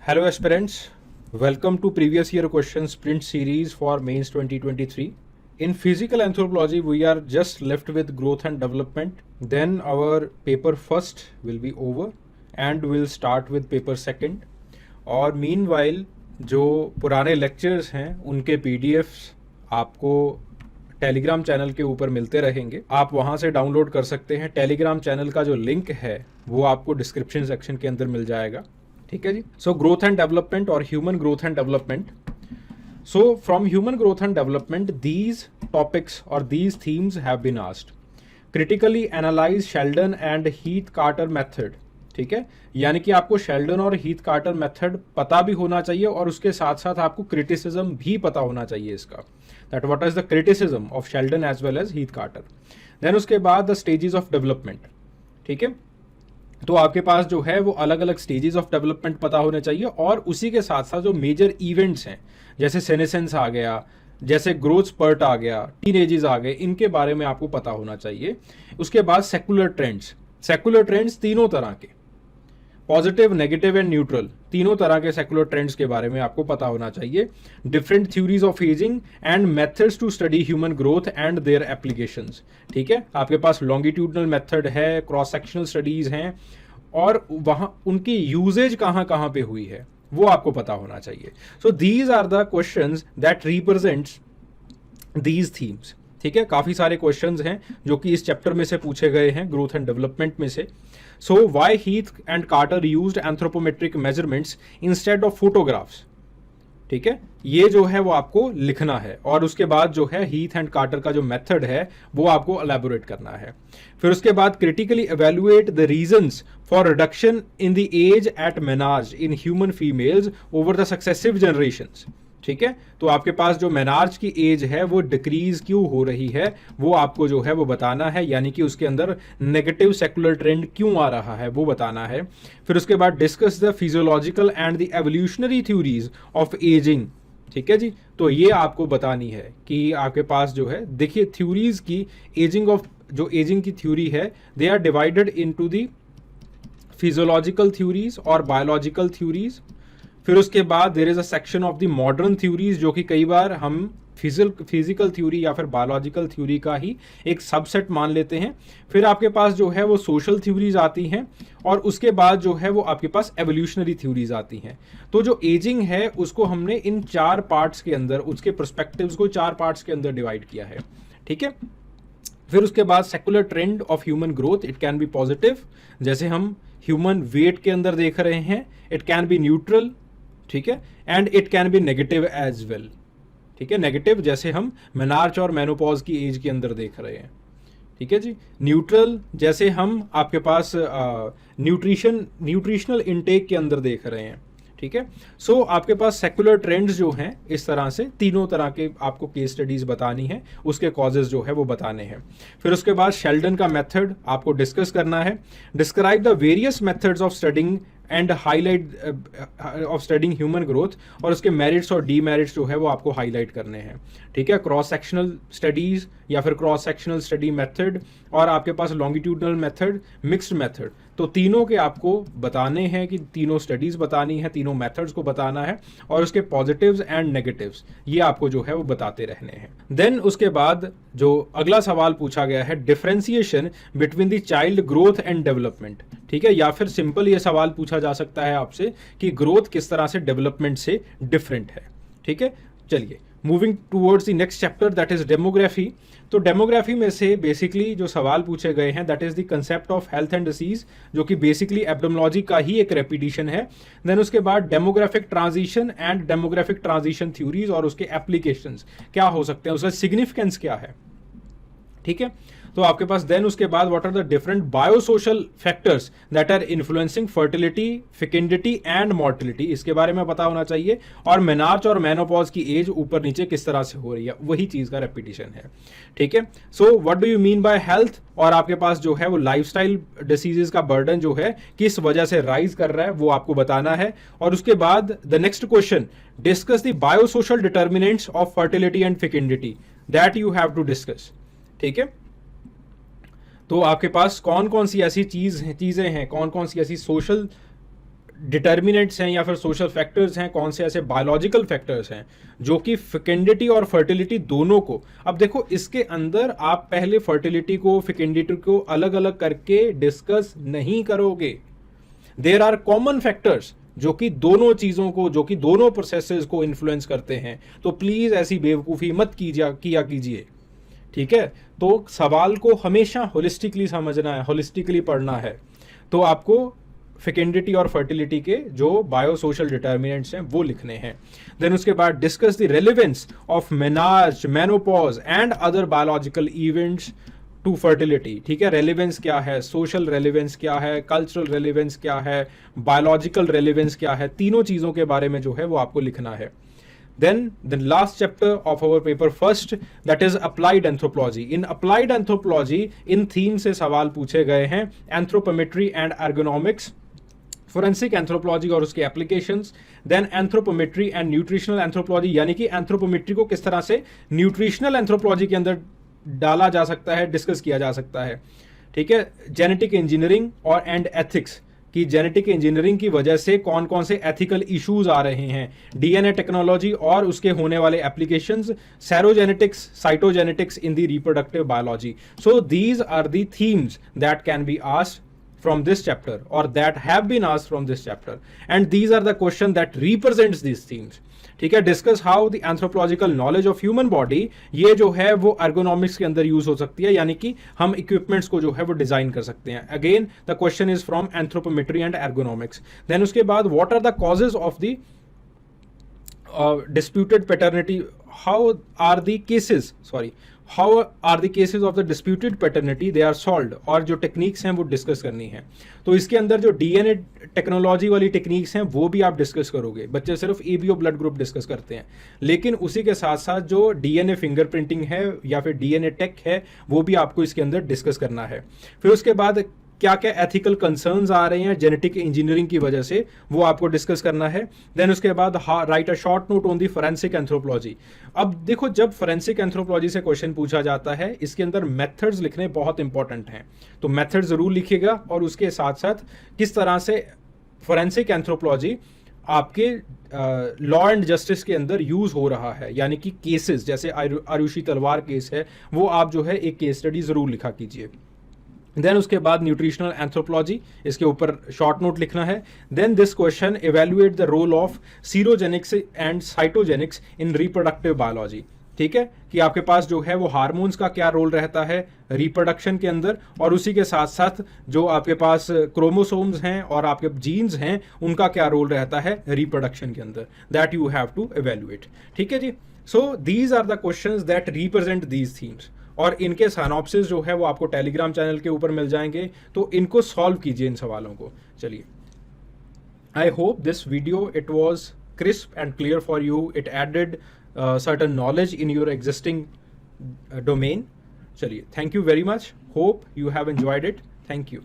Hello aspirants, welcome to previous year question sprint series for mains 2023. In physical anthropology we are just left with growth and development. Then our paper first will be over and we'll start with paper second. और meanwhile जो पुराने lectures हैं उनके PDFs आपको Telegram channel के ऊपर मिलते रहेंगे, आप वहां से डाउनलोड कर सकते हैं। टेलीग्राम चैनल का जो लिंक है वो आपको डिस्क्रिप्शन सेक्शन के अंदर मिल जाएगा। ठीक है जी। सो ग्रोथ एंड डेवलपमेंट और human growth and development. So from human growth and development these topics और these themes have been asked. Critically analyse Sheldon and Heath Carter method. ठीक है, यानी कि आपको शेल्डन और हीथ कार्टर मेथड पता भी होना चाहिए और उसके साथ साथ आपको क्रिटिसिज्म भी पता होना चाहिए इसका, that what is the criticism of Sheldon as well as Heath Carter. Then उसके बाद द स्टेजेस ऑफ डेवलपमेंट। ठीक है, तो आपके पास जो है वो अलग अलग स्टेजेस ऑफ डेवलपमेंट पता होने चाहिए और उसी के साथ साथ जो मेजर इवेंट्स हैं जैसे सेनेसेंस आ गया, जैसे ग्रोथ स्पर्ट आ गया, टीनेजेस आ गए, इनके बारे में आपको पता होना चाहिए। उसके बाद सेकुलर ट्रेंड्स तीनों तरह के, पॉजिटिव, नेगेटिव एंड न्यूट्रल, तीनों तरह के सेकुलर ट्रेंड्स के बारे में आपको पता होना चाहिए। Different theories of ageing and methods to study human growth and their applications. ठीक है, आपके पास लॉन्गिट्यूडनल मेथड है, क्रॉस सेक्शनल स्टडीज हैं और वहां उनकी यूजेज कहां कहां पे हुई है वो आपको पता होना चाहिए। So these are the questions that represents these themes. ठीक है, काफी सारे क्वेश्चंस हैं जो कि इस चैप्टर में से पूछे गए हैं, ग्रोथ एंड डेवलपमेंट में से। So why Heath and Carter used anthropometric measurements instead of photographs. ठीक है, ये जो है वो आपको लिखना है और उसके बाद जो है हीथ एंड कार्टर का जो मेथड है वो आपको एलैबोरेट करना है। फिर उसके बाद critically evaluate the reasons for reduction in the age at menarche in human females over the successive generations. ठीक है, तो आपके पास जो मेनार्ज की एज है वो डिक्रीज क्यों हो रही है वो आपको जो है वो बताना है, यानी कि उसके अंदर नेगेटिव सेकुलर ट्रेंड क्यों आ रहा है वो बताना है। फिर उसके बाद discuss the physiological and the evolutionary theories of ageing. ठीक है जी, तो ये आपको बतानी है कि आपके पास जो है, देखिए थ्योरीज की एजिंग की थ्योरी है, they are divided into the physiological theories और बायोलॉजिकल थ्योरीज। फिर उसके बाद there is a section of the modern theories, जो कि कई बार हम फिजिकल थ्योरी या फिर बायोलॉजिकल थ्योरी का ही एक सबसेट मान लेते हैं। फिर आपके पास जो है वो सोशल थ्योरीज आती हैं और उसके बाद जो है वो आपके पास एवोल्यूशनरी थ्योरीज आती हैं। तो जो एजिंग है उसको हमने इन चार पार्ट्स के अंदर, उसके पर्सपेक्टिव्स को चार पार्ट्स के अंदर डिवाइड किया है। ठीक है, फिर उसके बाद secular trend of human growth, it can B positive, जैसे हम ह्यूमन वेट के अंदर देख रहे हैं, इट कैन बी न्यूट्रल। ठीक है, and it can be negative as well. ठीक है, नेगेटिव जैसे हम मेनार्च और मेनोपॉज की एज के अंदर देख रहे हैं। ठीक है जी, न्यूट्रल जैसे हम आपके पास न्यूट्रिशनल इनटेक के अंदर देख रहे हैं। ठीक है, सो आपके पास सेकुलर ट्रेंड्स जो हैं इस तरह से तीनों तरह के आपको केस स्टडीज बतानी है, उसके कॉजेज जो है वो बताने हैं। फिर उसके बाद शेल्डन का मेथड आपको डिस्कस करना है। Describe the various methods of studying and highlight of studying human growth, और उसके मेरिट्स और डीमेरिट्स जो है वो आपको हाईलाइट करने हैं। ठीक है, क्रॉस सेक्शनल स्टडीज या फिर क्रॉस सेक्शनल स्टडी मेथड और आपके पास लॉन्गिट्यूडनल मेथड, मिक्स्ड मेथड, तो तीनों के आपको बताने हैं कि तीनों स्टडीज बतानी है, तीनों मेथड्स को बताना है और उसके पॉजिटिव्स एंड नेगेटिव्स ये आपको जो है वो बताते रहने हैं। देन उसके बाद जो अगला सवाल पूछा गया है, differentiation between the child growth and development. ठीक है, या फिर सिंपल ये सवाल पूछा जा सकता है आपसे कि ग्रोथ किस तरह से डेवलपमेंट से डिफरेंट है। ठीक है, चलिए moving towards the next chapter that is demography. तो डेमोग्राफी में से बेसिकली जो सवाल पूछे गए हैं that is the concept of health and disease, जो कि बेसिकली एपिडेमियोलॉजी का ही एक रेपिटेशन है। देन उसके बाद demographic transition and demographic transition theories और उसके एप्लीकेशंस क्या हो सकते हैं, उसका सिग्निफिकेंस क्या है। ठीक है, तो आपके पास देन उसके बाद what are the different biosocial factors that are influencing fertility, fecundity and mortality, इसके बारे में पता होना चाहिए। और मेनार्च और मेनोपॉज की एज ऊपर नीचे किस तरह से हो रही है, वही चीज का रेपिटेशन है। ठीक है, so what do you mean by health, और आपके पास जो है वो लाइफस्टाइल डिसीजेस का बर्डन जो है किस वजह से राइज कर रहा है वो आपको बताना है। और उसके बाद the next question, discuss the biosocial determinants of fertility and fecundity, that you have to discuss. ठीक है, तो आपके पास कौन कौन सी ऐसी चीजें हैं, कौन कौन सी ऐसी सोशल डिटर्मिनेंट्स हैं या फिर सोशल फैक्टर्स हैं, कौन से ऐसे बायोलॉजिकल फैक्टर्स हैं जो कि फेकेंडिटी और फर्टिलिटी दोनों को, अब देखो इसके अंदर आप पहले फर्टिलिटी को फेकेंडिटी को अलग अलग करके डिस्कस नहीं करोगे। देयर आर कॉमन फैक्टर्स जो कि दोनों चीजों को, जो कि दोनों प्रोसेसेस को इन्फ्लुएंस करते हैं। तो प्लीज ऐसी बेवकूफ़ी मत किया कीजिए, ठीक है। तो सवाल को हमेशा होलिस्टिकली समझना है, होलिस्टिकली पढ़ना है। तो आपको फेकेंडिटी और फर्टिलिटी के जो बायो सोशल डिटर्मिनेंट्स हैं वो लिखने हैं। देन उसके बाद discuss the relevance of menarche, menopause and other biological events to fertility, ठीक है। रेलेवेंस क्या है, सोशल रेलेवेंस क्या है, कल्चरल रेलेवेंस क्या है, बायोलॉजिकल रेलेवेंस क्या है, तीनों चीजों के बारे में जो है वो आपको लिखना है। Then the last chapter of our paper first, that is applied anthropology. In applied anthropology, इन थीम से सवाल पूछे गए हैं, anthropometry and ergonomics, forensic anthropology और उसके applications, then anthropometry and nutritional anthropology, यानी कि एंथ्रोपोमेट्री को किस तरह से न्यूट्रिशनल एंथ्रोपोलॉजी के अंदर डाला जा सकता है, डिस्कस किया जा सकता है, ठीक है। जेनेटिक इंजीनियरिंग और एंड एथिक्स कि जेनेटिक इंजीनियरिंग की वजह से कौन कौन से एथिकल इश्यूज आ रहे हैं, डीएनए टेक्नोलॉजी और उसके होने वाले applications, serogenetics, cytogenetics in the reproductive biology. So these are the themes that can be asked from this chapter or that have been asked from this chapter, and these are the question that represents these themes, ठीक है। Discuss how the anthropological knowledge of human body, ये जो है वो ergonomics के अंदर use हो सकती है, यानी कि हम इक्विपमेंट्स को जो है वो डिजाइन कर सकते हैं। Again the question is from anthropometry and ergonomics. Then उसके बाद what are the causes of the disputed paternity, how are the cases of the disputed paternity they are solved, और जो टेक्निक्स हैं वो डिस्कस करनी है। तो इसके अंदर जो डीएनए टेक्नोलॉजी वाली टेक्निक्स हैं वो भी आप डिस्कस करोगे। बच्चे सिर्फ एबीओ ब्लड ग्रुप डिस्कस करते हैं, लेकिन उसी के साथ साथ जो डीएनए फिंगरप्रिंटिंग है या फिर डीएनए टेक है वो भी आपको इसके अंदर डिस्कस करना है। फिर उसके बाद क्या क्या एथिकल कंसर्न्स आ रहे हैं जेनेटिक इंजीनियरिंग की वजह से, वो आपको डिस्कस करना है। देन उसके बाद right a short note on the forensic anthropology. अब देखो जब फोरेंसिक एंथ्रोपोलॉजी से क्वेश्चन पूछा जाता है, इसके अंदर मेथड्स लिखने बहुत इंपॉर्टेंट हैं, तो मेथड जरूर लिखिएगा। और उसके साथ साथ किस तरह से फोरेंसिक एंथ्रोपोलॉजी आपके लॉ एंड जस्टिस के अंदर यूज हो रहा है, यानी कि केसेस, जैसे आरुषि तलवार केस है, वो आप जो है एक केस स्टडी जरूर लिखा कीजिए। देन उसके बाद न्यूट्रिशनल एंथ्रोपोलॉजी, इसके ऊपर शॉर्ट नोट लिखना है। Then this question evaluate the role of serogenics and cytogenics in reproductive biology, ठीक है, कि आपके पास जो है वो हार्मोन्स का क्या रोल रहता है रिप्रोडक्शन के अंदर, और उसी के साथ साथ जो आपके पास क्रोमोसोम्स हैं और आपके जीन्स हैं उनका क्या रोल रहता है रिप्रोडक्शन के अंदर, that you have to evaluate, ठीक है जी। So these are the questions that represent these themes, और इनके साइनॉप्सिस जो है वो आपको टेलीग्राम चैनल के ऊपर मिल जाएंगे, तो इनको सॉल्व कीजिए इन सवालों को। चलिए, I hope this video it was crisp and clear for you, it added certain knowledge in your existing domain. चलिए, thank you very much, hope you have enjoyed it, thank you.